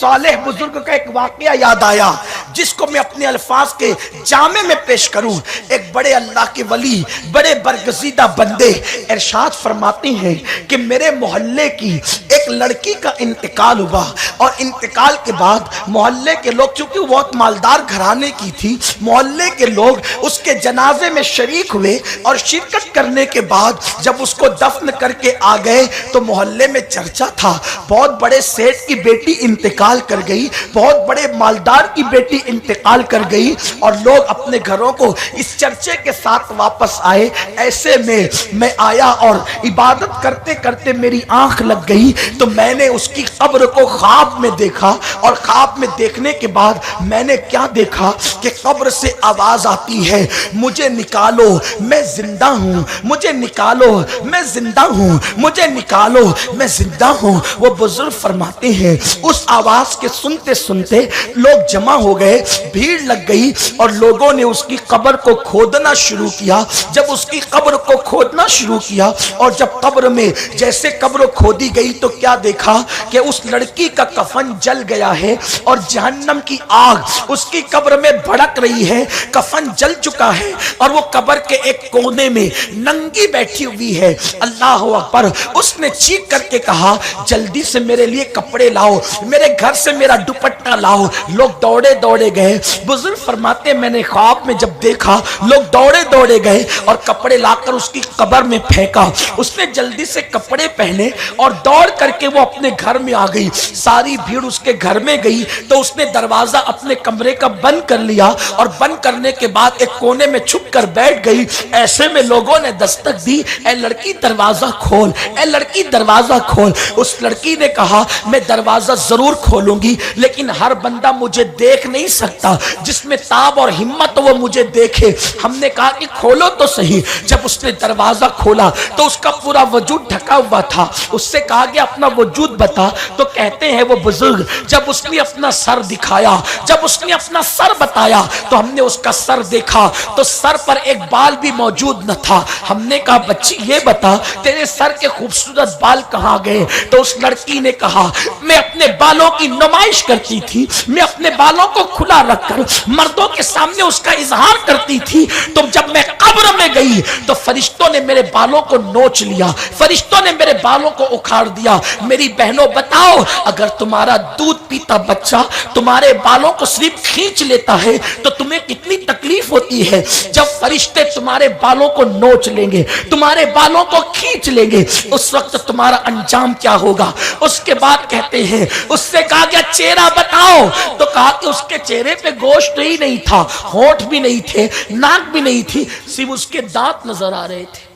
सालेह बुजुर्ग का एक वाकया याद आया, जिसको मैं अपने अल्फाज के जामे में पेश करूं। एक बड़े अल्लाह के वली, बड़े बरगजीदा बंदे इरशाद फरमाते हैं कि मेरे मोहल्ले की एक लड़की का इंतकाल हुआ, और इंतकाल के बाद मोहल्ले के लोग, चूंकि वो बहुत मालदार घराने की थी, मोहल्ले के लोग उसके जनाजे में शरीक हुए, और शिरकत करने के बाद जब उसको दफन करके आ गए तो मोहल्ले में चर्चा था, बहुत बड़े सेठ की बेटी इंतकाल कर गई, बहुत बड़े मालदार की बेटी इंतकाल कर गई, और लोग अपने घरों को इस चर्चे के साथ वापस आए। ऐसे में मैं आया और इबादत करते करते मेरी आंख लग गई, तो मैंने उसकी कब्र को ख्वाब में देखा, और ख्वाब में देखने के बाद मैंने क्या देखा कि कब्र से आवाज आती है, मुझे निकालो मैं जिंदा हूं, मुझे निकालो मैं जिंदा हूं, मुझे निकालो मैं जिंदा हूं। वो बुजुर्ग फरमाते हैं उस आवाज के सुनते सुनते लोग जमा हो गए, भीड़ लग गई, और लोगों ने उसकी कब्र को खोदना शुरू किया। जब उसकी कब्र को खोदना शुरू किया, और जब कब्र में जैसे कब्र खोदी गई तो क्या देखा कि उस लड़की का कफन जल गया है, और जहन्नम की आग उसकी कब्र में भड़क रही है, कफन जल चुका है, और वो कब्र के एक कोने में नंगी बैठी हुई है। अल्लाह अकबर। उसने चीख करके कहा, जल्दी से मेरे लिए कपड़े लाओ, मेरे घर से मेरा दुपट्टा लाओ। लोग दौड़े दौड़े गए। बुजुर्ग फरमाते मैंने ख्वाब में जब देखा, लोग दौड़े दौड़े गए और कपड़े लाकर उसकी कब्र में फेंका। उसने जल्दी से कपड़े पहने और दौड़ करके वो अपने घर में आ गई। सारी भीड़ उसके घर में गई, तो उसने दरवाजा अपने कमरे का बंद कर लिया, और बंद करने के बाद एक कोने में छुप कर बैठ गई। ऐसे में लोगों ने दस्तक दी, ए लड़की दरवाजा खोल, ए लड़की दरवाजा खोल। उस लड़की ने कहा, मैं दरवाजा जरूर खोलूंगी, लेकिन हर बंदा मुझे देख नहीं सकता, जिसमें ताब और हिम्मत वो मुझे देखे। हमने कहा कि खोलो तो सही। जब उसने दरवाजा खोला तो उसका पूरा वजूद ढका हुआ था। उससे कहा गया अपना वजूद बता, तो कहते हैं वो बुजुर्ग, जब उसने अपना सर दिखाया, जब उसने अपना सर बताया, तो हमने उसका सर देखा तो सर पर एक बाल भी मौजूद न था। हमने कहा, बच्ची ये बता तेरे सर के खूबसूरत बाल कहां गए? तो उस लड़की ने कहा, मैं अपने बालों की नुमाइश करती थी, मैं अपने बालों को खुला रखकर मर्दों के सामने उसका इजहार करती थी। तो जब मैं कब्र में गई तो फरिश्तों ने मेरे बालों को नोच लिया, फरिश्तों ने मेरे बालों को उखाड़ दिया। मेरी बहनों बताओ, अगर तुम्हारा दूध पीता बच्चा तुम्हारे बालों को सिर्फ खींच लेता है तो तुम्हें कितनी तकलीफ होती है। जब फरिश्ते तुम्हारे बालों को नोच लेंगे, तुम्हारे बालों को खींच लेंगे, उस वक्त तुम्हारा अंजाम क्या होगा? उसके बाद कहते हैं, उससे कहा गया चेहरा बताओ, तो कहा कि उसके चेहरे पे गोश्त ही नहीं था, होंठ भी नहीं थे, नाक भी नहीं थी, सिर्फ उसके दांत नजर आ रहे थे।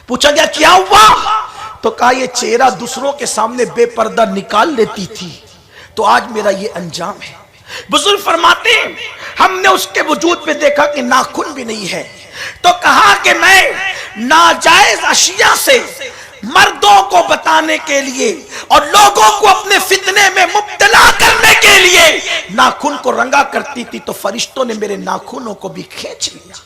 पूछा गया क्या हुआ? तो कहा ये चेहरा दूसरों के सामने बेपर्दा निकाल लेती थी, तो आज मेरा ये अंजाम है। बुजुर्ग फरमाते हैं हमने उसके वजूद पे देखा कि नाखून भी नहीं है, तो कहा कि मैं नाजायज अशिया से मर्दों को बताने के लिए और लोगों को अपने फितने में मुब्तला करने के लिए नाखून को रंगा करती थी, तो फरिश्तों ने मेरे नाखूनों को भी खींच लिया।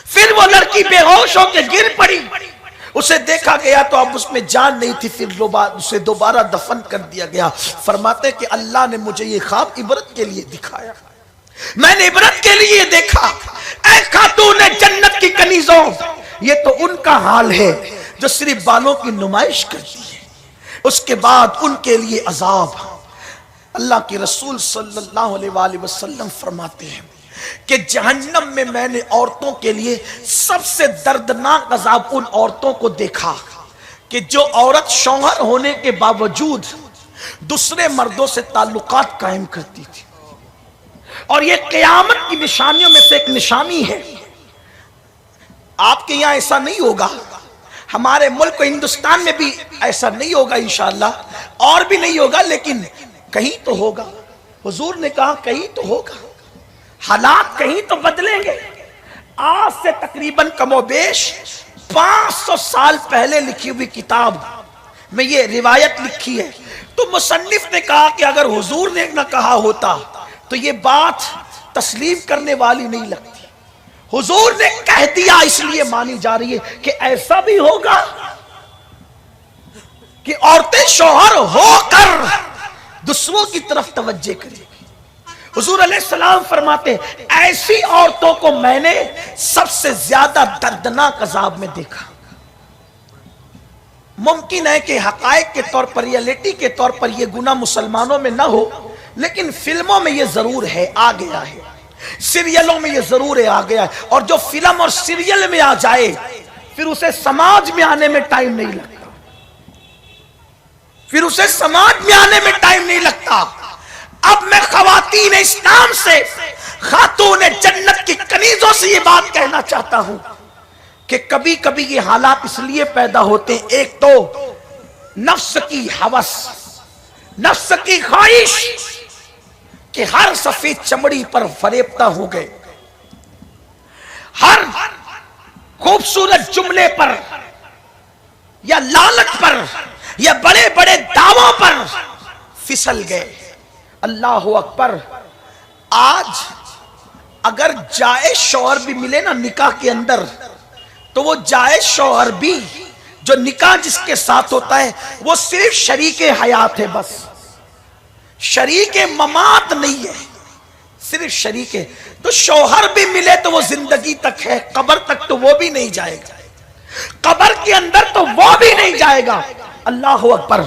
फिर वो लड़की बेहोश होकर गिर पड़ी, उसे देखा गया तो अब उसमें जान नहीं थी, फिर उसे दोबारा दफन कर दिया गया। फरमाते कि अल्लाह ने मुझे ये ख्वाब इबरत के लिए दिखाया, मैंने इबरत के लिए देखा। ऐ खातून जन्नत की कनीजों, ये तो उनका हाल है जो सिर्फ बालों की नुमाइश करती है, उसके बाद उनके लिए अजाब। अल्लाह के रसूल सल्लल्लाहु अलैहि वसल्लम फरमाते हैं कि जहन्नम में मैंने औरतों के लिए सबसे दर्दनाक अजाब उन औरतों को देखा कि जो औरत शौहर होने के बावजूद दूसरे मर्दों से ताल्लुकात कायम करती थी। और यह क़यामत की निशानियों में से एक निशानी है। आपके यहां ऐसा नहीं होगा, हमारे मुल्क हिंदुस्तान में भी ऐसा नहीं होगा इंशाअल्लाह, और भी नहीं होगा, लेकिन कहीं तो होगा। हुजूर ने कहा कहीं तो होगा, हालात कहीं तो बदलेंगे। आज से तकरीबन कमोबेश 500 साल पहले लिखी हुई किताब में ये रिवायत लिखी है। तो मुसन्निफ ने कहा कि अगर हुजूर ने न कहा होता तो ये बात तस्लीम करने वाली नहीं लगती। हुजूर ने कह दिया इसलिए मानी जा रही है कि ऐसा भी होगा कि औरतें शौहर होकर दूसरों की तरफ तवज्जो करेगी। हुजूर अलैहिस्सलाम फरमाते ऐसी औरतों को मैंने सबसे ज्यादा दर्दनाक अजाब में देखा। मुमकिन है कि हकायक के तौर पर, रियलिटी के तौर पर यह गुनाह मुसलमानों में ना हो, लेकिन फिल्मों में यह जरूर है, आ गया है, सीरियलों में यह जरूर है, आ गया है। और जो फिल्म और सीरियल में आ जाए फिर उसे समाज में आने में टाइम नहीं लगता, फिर उसे समाज में आने में टाइम नहीं लगता। अब मैं खवातीन इस्लाम से, खातून जन्नत की कनीजों से ये बात कहना चाहता हूं कि कभी कभी ये हालात इसलिए पैदा होते हैं, एक तो नफ्स की हवस, नफ्स की ख्वाहिश कि हर सफेद चमड़ी पर फरेबता हो गए, हर खूबसूरत जुमले पर या लालच पर या बड़े बड़े दावों पर फिसल गए। अल्लाह अकबर। आज अगर जायज शौहर भी मिले ना निकाह के अंदर, तो वो जायज शौहर भी जो निकाह जिसके साथ होता है वो सिर्फ शरीके हयात है, बस शरीके ममात नहीं है, सिर्फ शरीके। तो शौहर भी मिले तो वो जिंदगी तक है, कब्र तक तो वो भी नहीं जाएगा, कब्र के अंदर तो वो भी नहीं जाएगा। अल्लाह अकबर।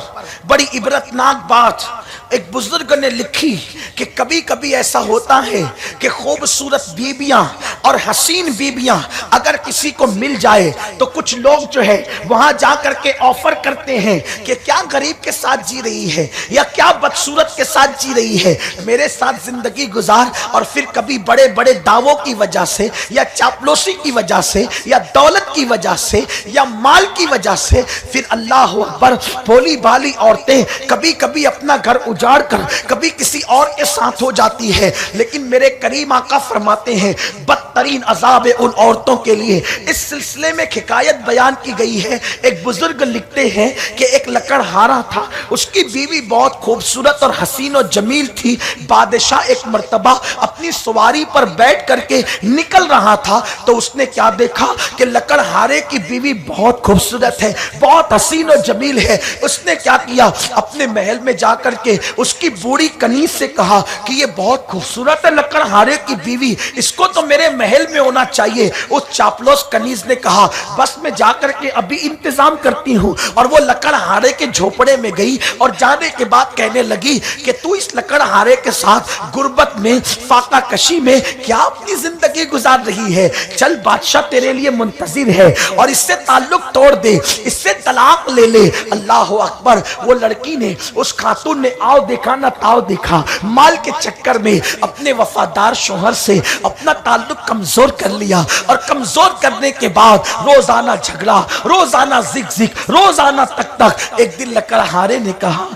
बड़ी इबरतनाक बात एक बुजुर्ग ने लिखी कि कभी कभी ऐसा होता है कि खूबसूरत बीबियां और हसीन बीबियां अगर किसी को मिल जाए तो कुछ लोग जो है वहां जाकर के ऑफर करते हैं कि क्या गरीब के साथ जी रही है या क्या बदसूरत के साथ जी रही है, मेरे साथ जिंदगी गुजार। और फिर कभी बड़े बड़े दावों की वजह से या चापलूसी की वजह से या दौलत की वजह से या माल की वजह से फिर अल्लाह अकबर भोली भाली औरतें कभी कभी अपना घर उजाड़ कर कभी किसी और के साथ हो जाती है। लेकिन मेरे करीम आका फरमाते हैं बदतरीन अजाब उन औरतों के लिए। इस सिलसिले में हिकायत बयान की गई है। एक बुजुर्ग लिखते हैं कि एक लकड़हारा था, उसकी बीवी बहुत खूबसूरत और हसीन और जमील थी। बादशाह एक मर्तबा अपनी सवारी पर बैठ करके निकल रहा था तो उसने क्या देखा कि लकड़हारे की बीवी बहुत खूबसूरत है, बहुत हसीन और जमील है। उसने क्या किया, अपने महल में जाकर के उसकी बूढ़ी कनीज से कहा कि ये बहुत खूबसूरत है लकड़हारे की बीवी, इसको तो मेरे महल में होना चाहिए। उस चापलूस कनीज ने कहा बस मैं जाकर के अभी इंतजाम करती हूँ। और वो लकड़हारे के झोपड़े में गई और जाने के बाद कहने लगी कि तू इस लकड़हारे के साथ गुर्बत में, फाका कशी में क्या अपनी जिंदगी गुजार रही है, चल बादशाह तेरे लिए मुंतजिर है और इससे ताल्लुक तोड़ दे, इससे तलाक ले ले। अल्लाह अकबर। वो लड़की ने, उस खातून ने आओ देखा ना ताओ देखा, माल के चक्कर में अपने वफादार शोहर से अपना ताल्लुक कमजोर कर लिया। और कमजोर करने के बाद रोजाना झगड़ा, रोजाना जिक, रोजाना तक। एक दिन लकड़हारे ने कहा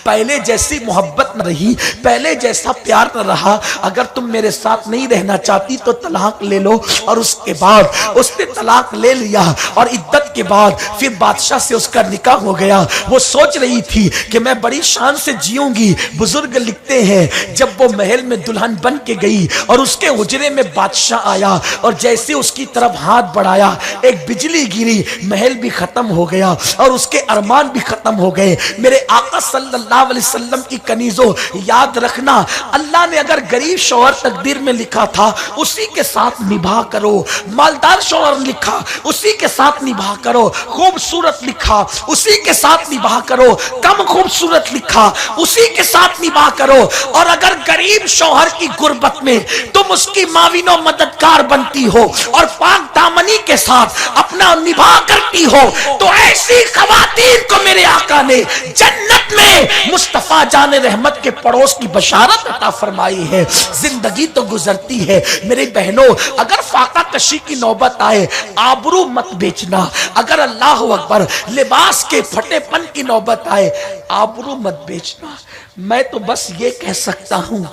पहले जैसी मोहब्बत न रही, पहले जैसा प्यार न रहा, अगर तुम मेरे साथ नहीं रहना चाहती तो तलाक ले लो। और उसके बाद उसने तलाक ले लिया और इद्दत के बाद फिर बादशाह से उसका निकाह हो गया। वो सोच रही थी कि मैं बड़ी शान से जीऊंगी। बुजुर्ग लिखते हैं जब वो महल में दुल्हन बन के गई और उसके हुजरे में बादशाह आया और जैसे उसकी तरफ हाथ बढ़ाया एक बिजली गिरी, महल भी खत्म हो गया और उसके अरमान भी खत्म हो गए। मेरे आका सल्लल्लाहु अलैहि वसल्लम की कनीजों, याद रखना अल्लाह ने अगर गरीब शौहर तकदीर में लिखा था उसी के साथ निभा करो, मालदार शौहर लिखा उसी के साथ निभा करो, खूबसूरत लिखा उसी के साथ निभा करो, कम खूबसूरत लिखा उसी के साथ निभा करो। और अगर गरीब शौहर की गुर्बत में तुम उसकी माविनो मददगार बनती हो और पाक दामनी के साथ अपना निभा करती हो तो ऐसी खवातीन को मेरे आका ने जन्नत में मुस्तफा जाने रहमत के पड़ोस की बशारत अता फरमाई है। जिंदगी तो गुजरती है मेरी बहनों, अगर फाका कशी की नौबत आए आबरू मत बेचना। अगर अल्लाह अकबर लिबास के फटेपन की नौबत आए आबरू मत बेचना। मैं तो बस ये कह सकता हूं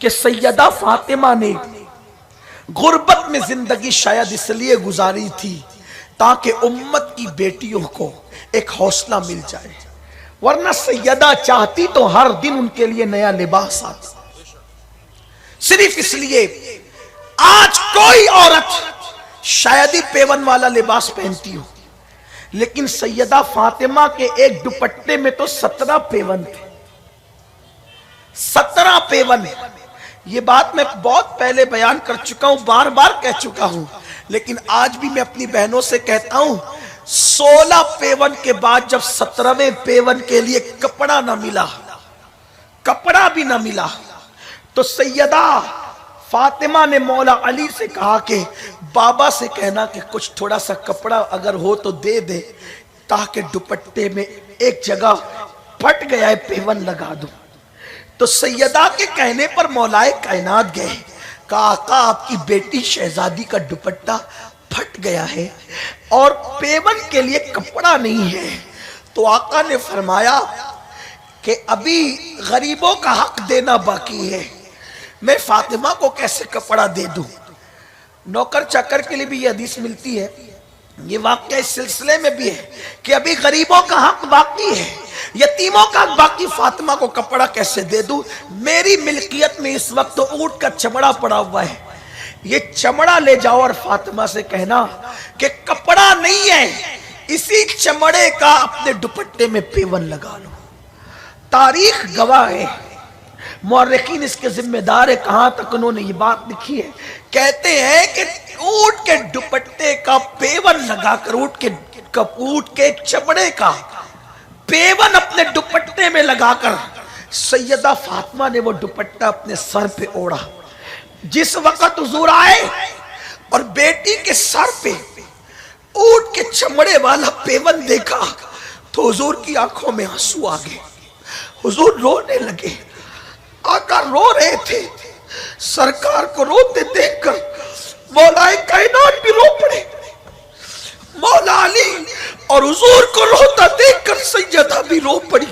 कि सैयदा फातिमा ने गुर्बत में जिंदगी शायद इसलिए गुजारी थी ताकि उम्मत की बेटियों को एक हौसला मिल जाए, वरना सैयदा चाहती तो हर दिन उनके लिए नया लिबास आता। सिर्फ इसलिए आज कोई औरत शायद ही पेवन वाला लिबास पहनती हो, लेकिन सैयदा फातिमा के एक दुपट्टे में तो 17 पेवन थे। 17 पेवन। ये बात मैं बहुत पहले बयान कर चुका हूं, बार बार कह चुका हूं, लेकिन आज भी मैं अपनी बहनों से कहता हूं, 16 पेवन के बाद जब 17वें पेवन के लिए कपड़ा ना मिला, कपड़ा भी ना मिला, तो सैयदा फातिमा ने मौला अली से कहा कि बाबा से कहना कि कुछ थोड़ा सा कपड़ा अगर हो तो दे दे, ताकि दुपट्टे में एक जगह फट गया है पेवन लगा दूं। तो सैयदा के कहने पर मौलाए कायनात गए, कहा आका आपकी बेटी शहजादी का दुपट्टा फट गया है और पेवन के लिए कपड़ा नहीं है। तो आका ने फरमाया कि अभी गरीबों का हक देना बाकी है, मैं फातिमा को कैसे कपड़ा दे दूं। नौकर चाकर के लिए भी ये हदीस मिलती है, ये वाक़या इस सिलसिले में भी है कि अभी गरीबों का हक बाकी है, यतीमों का हक बाकी, फातिमा को कपड़ा कैसे दे दूं। मेरी मिल्कियत में इस वक्त तो ऊंट का चमड़ा पड़ा हुआ है, ये चमड़ा ले जाओ और फातिमा से कहना कि कपड़ा नहीं है, इसी चमड़े का अपने दुपट्टे में पेवन लगा लो। तारीख गवाह है, मुअर्रिखीन इसके जिम्मेदार है, कहां तक उन्होंने ये बात लिखी है। कहते हैं कि ऊंट के दुपट्टे का पेवन लगाकर, ऊंट के चमड़े का पेवन अपने दुपट्टे में लगाकर सैयदा फातिमा ने वो दुपट्टा अपने सर पे ओढ़ा। जिस वक्त हुजूर आए और बेटी के सर पे ऊंट के चमड़े वाला पेवन देखा तो हुजूर की आंखों में आंसू आ गए, हुजूर रोने लगे। आका रो रहे थे, सरकार को रोते देखकर मौलाए कायनात भी रो पड़े। मौला अली और हुजूर को रोता देखकर सैयदा भी रो पड़ी।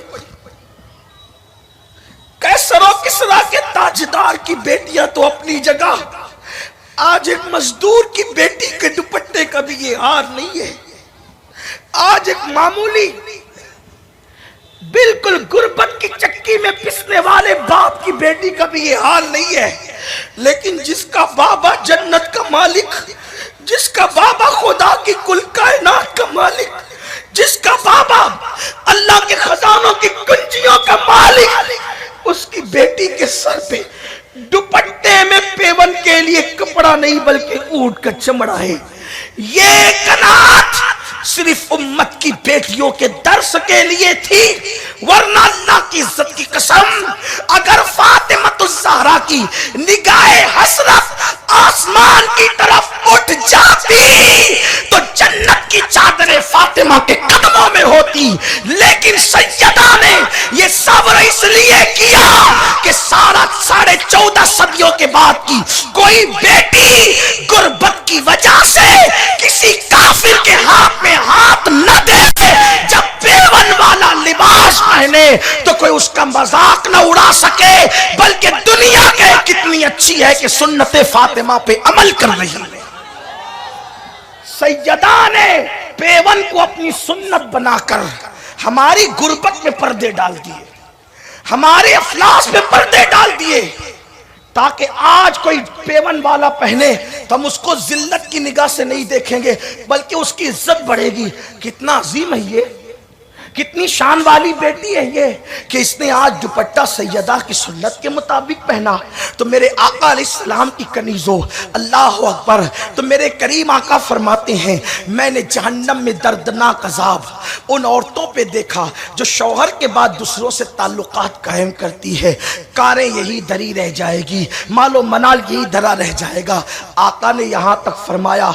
कैसर और किसरा के ताजदार की बेटियां तो अपनी जगह, आज एक मजदूर की बेटी के दुपट्टे का भी ये हार नहीं है। आज एक मामूली बिल्कुल गुर्बत की चक्की में पिसने वाले बाप की बेटी का भी ये हाल नहीं है। लेकिन जिसका बाबा जन्नत का मालिक, जिसका बाबा खुदा की कुल कायनात का मालिक, जिसका बाबा अल्लाह के खजानों की कुंजियों का मालिक, उसकी बेटी के सर पे दुपट्टे में पेवन के लिए कपड़ा नहीं बल्कि ऊंट का चमड़ा है। ये कनात सिर्फ उम्मत की बेटियों के दर्श के लिए थी, वरना अल्लाह की इज्जत की कसम अगर फातिमा-तुज़-ज़हरा की निगाहे हसरत आसमान की तरफ उठ जाती तो जन्नत की चादरें फातिमा के कदमों में होती। लेकिन सैयदा ने यह सब्र इसलिए किया कि 14.5 सदियों के बाद की कोई बेटी गुर्बत की वजह से किसी काफिर के हाथ में हाथ न दे। जब पेवन वाला लिबास पहने तो कोई उसका मजाक न उड़ा सके, बल्कि दुनिया के कितनी अच्छी है कि सुन्नते फातिमा पे अमल कर रही है। सैयदा ने पेवन को अपनी सुन्नत बनाकर हमारी गुर्बत में पर्दे डाल दिए, हमारे अफलास में पर्दे डाल दिए, ताकि आज कोई पेवन वाला पहने तो हम उसको जिल्लत की निगाह से नहीं देखेंगे, बल्कि उसकी इज्जत बढ़ेगी। कितना अजीम है ये, कितनी शान वाली बेटी है ये कि इसने आज दुपट्टा सैयदा की सुन्नत के मुताबिक पहना। तो मेरे आका अलैहिस्सलाम की कनीजो, अल्लाह अकबर। तो मेरे करीम आका फरमाते हैं, मैंने जहन्नम में दर्दनाक अजाब उन औरतों पे देखा जो शौहर के बाद दूसरों से ताल्लुकात कायम करती है। कारें यही धरी रह जाएगी, मालो मनाल यही धरा रह जाएगा। आका ने यहाँ तक फरमाया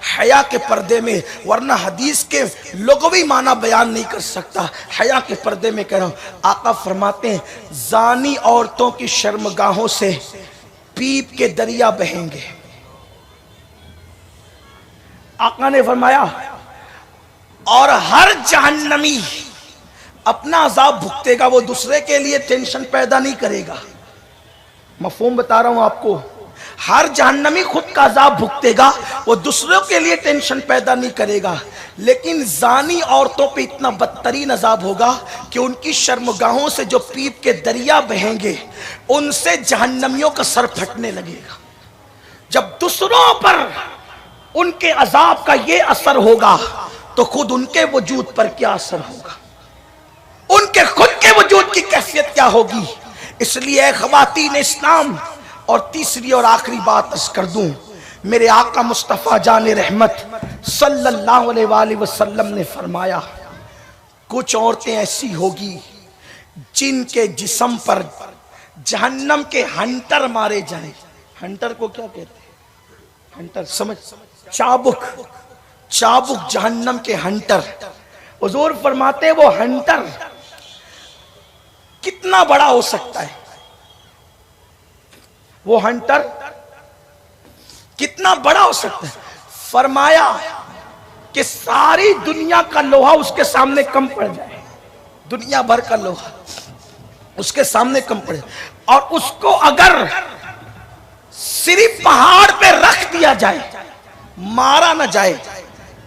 हया के पर्दे में, वरना हदीस के लुग़वी माना बयान नहीं कर सकता, हया के पर्दे में कह रहा हूं। आका फरमाते हैं जानी औरतों की शर्मगाहों से पीप के दरिया बहेंगे। आका ने फरमाया और हर जहन्नमी अपना अजाब भुगतेगा, वो दूसरे के लिए टेंशन पैदा नहीं करेगा। मफ़हूम बता रहा हूं आपको, हर जहन्नमी खुद का अजाब भुगतेगा, वो दूसरों के लिए टेंशन पैदा नहीं करेगा। लेकिन जानी औरतों पे इतना बदतरीन अजाब होगा कि उनकी शर्मगाहों से जो पीप के दरिया बहेंगे उनसे जहन्नमियों का सर फटने लगेगा। जब दूसरों पर उनके अजाब का ये असर होगा तो खुद उनके वजूद पर क्या असर होगा, उनके खुद के वजूद की कैफियत क्या होगी। इसलिए ख़वातीन इस्लाम, और तीसरी और आखिरी बात अर्ज़ कर दूं, मेरे आका मुस्तफ़ा जान रहमत सल्लल्लाहु अलैहि वसल्लम ने फरमाया, कुछ औरतें ऐसी होगी जिनके जिस्म पर जहन्नम के हंटर मारे जाए। हंटर को क्या कहते हैं? हंटर समझ, चाबुक, चाबुक जहन्नम के हंटर। हुजूर फरमाते वो हंटर कितना बड़ा हो सकता है? वो हंटर कितना बड़ा हो सकता है? फरमाया कि सारी दुनिया का लोहा उसके सामने कम पड़ जाए, दुनिया भर का लोहा उसके सामने कम पड़े, और उसको अगर सिर्फ पहाड़ पे रख दिया जाए, मारा ना जाए,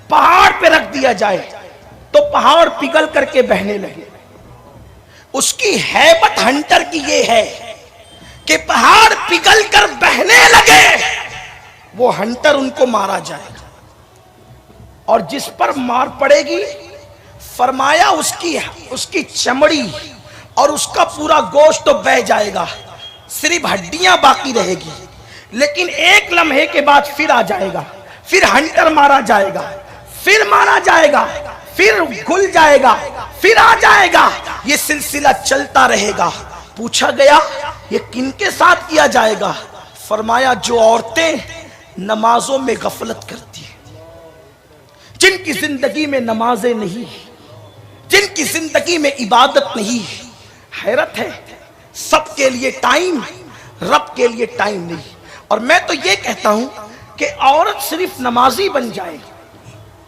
पहाड़ पे रख दिया जाए तो पहाड़ पिघल करके बहने लगे। उसकी हैबत हंटर की ये है कि पहाड़ पिघल कर बहने लगे, वो हंटर उनको मारा जाएगा, और जिस पर मार पड़ेगी फरमाया उसकी चमड़ी और उसका पूरा गोश्त तो बह जाएगा, सिर्फ हड्डियां बाकी रहेगी। लेकिन एक लम्हे के बाद फिर आ जाएगा, फिर हंटर मारा जाएगा, फिर मारा जाएगा, फिर घुल जाएगा, फिर आ जाएगा, ये सिलसिला चलता रहेगा। पूछा गया ये किनके साथ किया जाएगा? फरमाया जो औरतें नमाजों में गफलत करती हैं, जिनकी जिंदगी में नमाजें नहीं, जिनकी जिंदगी में इबादत नहीं। हैरत है, सबके लिए टाइम, रब के लिए टाइम नहीं। और मैं तो ये कहता हूं कि औरत सिर्फ नमाजी बन जाए,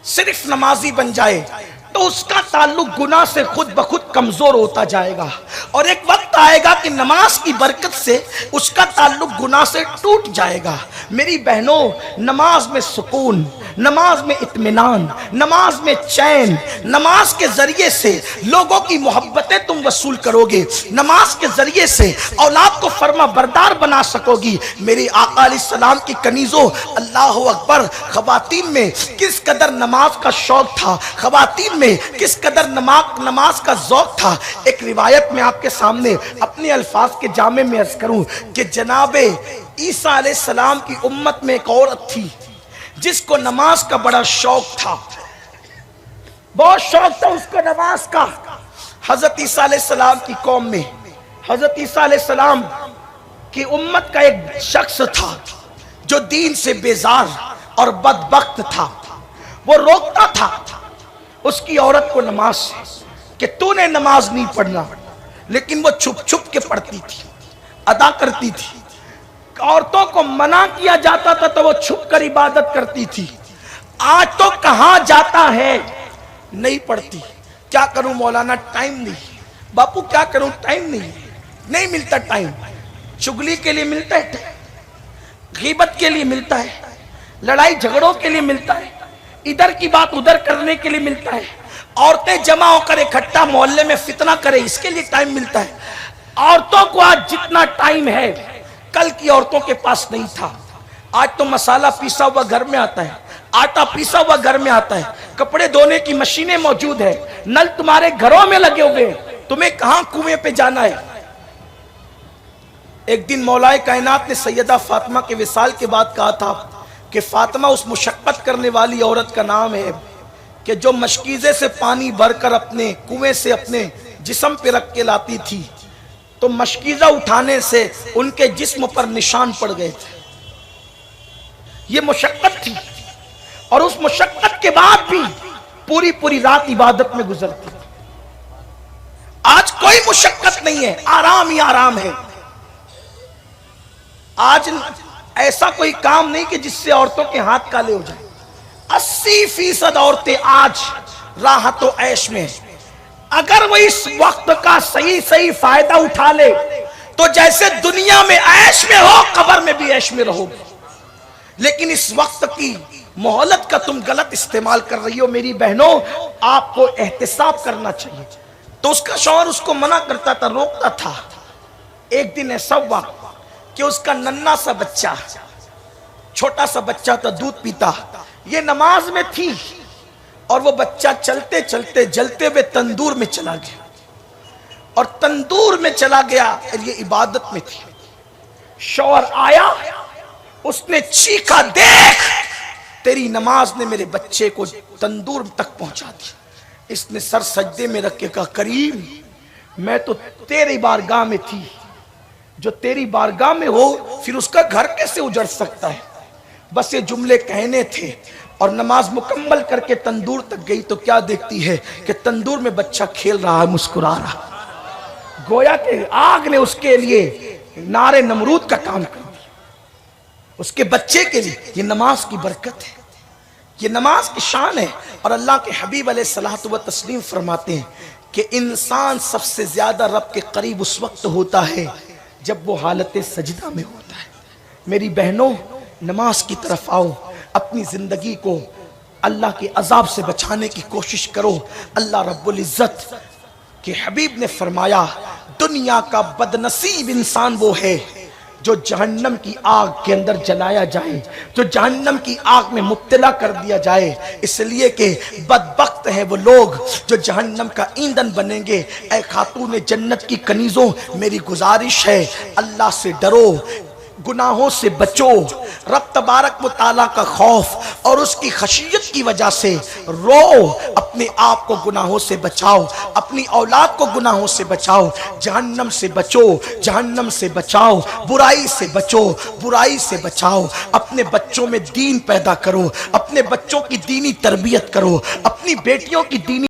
सिर्फ नमाजी बन जाए तो उसका ताल्लुक गुनाह से खुद ब खुद कमजोर होता जाएगा, और एक वक्त आएगा कि नमाज की बरकत से उसका ताल्लुक गुनाह से टूट जाएगा। मेरी बहनों, नमाज में सुकून, नमाज में इत्मीनान, नमाज में चैन, नमाज के जरिए से लोगों की मोहब्बतें तुम वसूल करोगे, नमाज के जरिए से औलाद को फर्मा बरदार बना सकोगी। मेरी आका अलैहिस्सलाम की कनीजों, अल्लाह अकबर, खवातीन में किस कदर नमाज का शौक था, खवातीन में किस कदर नमाज का ज़ौक़ था। एक रिवायत में आपके सामने अपने अल्फाज के जामे में अर्ज करूं कि जनाबे ईसा अलैहिस्सलाम की उम्मत में एक औरत थी जिसको नमाज का बड़ा शौक था, बहुत शौक था उसको नमाज का। हजरत ईसा अलैहिस्सलाम की कौम में, हजरत ईसा अलैहिस्सलाम की उम्मत का एक शख्स था जो दीन से बेजार और बदबख्त था। वो रोकता था उसकी औरत को नमाज से कि तूने नमाज नहीं पढ़ना, लेकिन वो छुप छुप के पढ़ती थी, अदा करती थी। औरतों को मना किया जाता था तो वो छुप कर इबादत करती थी। आज तो कहां जाता है, नहीं पढ़ती। क्या करूं मौलाना, टाइम नहीं। बापू क्या करूं, टाइम नहीं, नहीं मिलता टाइम। चुगली के लिए मिलता है, गीबत के लिए मिलता है, लड़ाई झगड़ों के लिए मिलता है, इधर की बात उधर करने के लिए मिलता है, औरतें जमा होकर इकट्ठा मोहल्ले में फितना करे इसके लिए टाइम मिलता है। औरतों को आज जितना टाइम है कल की औरतों के पास नहीं था। आज तो मसाला पीसा हुआ घर में आता है, आटा पीसा हुआ घर में आता है, कपड़े धोने की मशीनें मौजूद है, नल तुम्हारे घरों में लगे हुए, तुम्हें कहां कुएं पे जाना है। एक दिन मौलाए कायनात ने सैयदा फातिमा के विसाल के बाद कहा था कि फातिमा उस मुशक्कत करने वाली औरत का नाम है कि जो मशकीज़े से पानी भरकर अपने कुएं से अपने जिस्म पे रख के लाती थी, तो मशकीज़ा उठाने से उनके जिस्म पर निशान पड़ गए थे। ये मुशक्कत थी, और उस मुशक्कत के बाद भी पूरी पूरी रात इबादत में गुजरती थी। आज कोई मुशक्कत नहीं है, आराम ही आराम है। आज ऐसा कोई काम नहीं कि जिससे औरतों के हाथ काले हो जाए। 80% औरतें आज राहत व ऐश में। अगर वो इस वक्त का सही सही फायदा उठा ले तो जैसे दुनिया में ऐश में हो, कब्र में भी ऐश में रहोगे। लेकिन इस वक्त की मोहलत का तुम गलत इस्तेमाल कर रही हो। मेरी बहनों, आपको एहतिसाब करना चाहिए। तो उसका शौहर उसको मना करता था, रोकता था। एक दिन ऐसा हुआ कि उसका नन्ना सा बच्चा, छोटा सा बच्चा था, दूध पीता, ये नमाज में थी, और वो बच्चा चलते चलते जलते हुए तंदूर में चला गया। और तंदूर में चला गया और ये इबादत में थी। शौहर आया, उसने चीखा, देख तेरी नमाज ने मेरे बच्चे को तंदूर तक पहुंचा दिया। इसने सर सजदे में रख के कहा, करीम मैं तो तेरी बारगाह में थी, जो तेरी बारगाह में हो फिर उसका घर कैसे उजड़ सकता है। बस ये जुमले कहने थे और नमाज मुकम्मल करके तंदूर तक गई तो क्या देखती है कि तंदूर में बच्चा खेल रहा है, मुस्कुरा रहा। गोया के आग ने उसके लिए नारे नमरूद का काम कर दिया, उसके बच्चे के लिए। ये नमाज की बरकत है, ये नमाज की शान है। और अल्लाह के हबीब अलैहिस्सलातु व तस्लीम फरमाते हैं कि इंसान सबसे ज्यादा रब के करीब उस वक्त होता है जब वो हालत सजदा में होता है। मेरी बहनों, नमाज की तरफ आओ, अपनी जिंदगी को अल्लाह के अजाब से बचाने की कोशिश करो। अल्लाह रब्बुल इज्जत के हबीब ने फरमाया, दुनिया का बदनसीब इंसान वो है जो जहन्नम की आग के अंदर जलाया जाए, जो जहन्नम की आग में मुब्तला कर दिया जाए। इसलिए कि बदबख्त हैं वो लोग जो जहन्नम का ईंधन बनेंगे। ऐ खातून जन्नत की कनीजों, मेरी गुजारिश है, अल्लाह से डरो, गुनाहों से बचो। रब तबारक व तआला का खौफ और उसकी खशियत की वजह से रो, अपने आप को गुनाहों से बचाओ, अपनी औलाद को गुनाहों से बचाओ। जहन्नम से बचो, जहन्नम से बचाओ, बुराई से बचो, बुराई से बचाओ। अपने बच्चों में दीन पैदा करो, अपने बच्चों की दीनी तरबियत करो, अपनी बेटियों की दीनी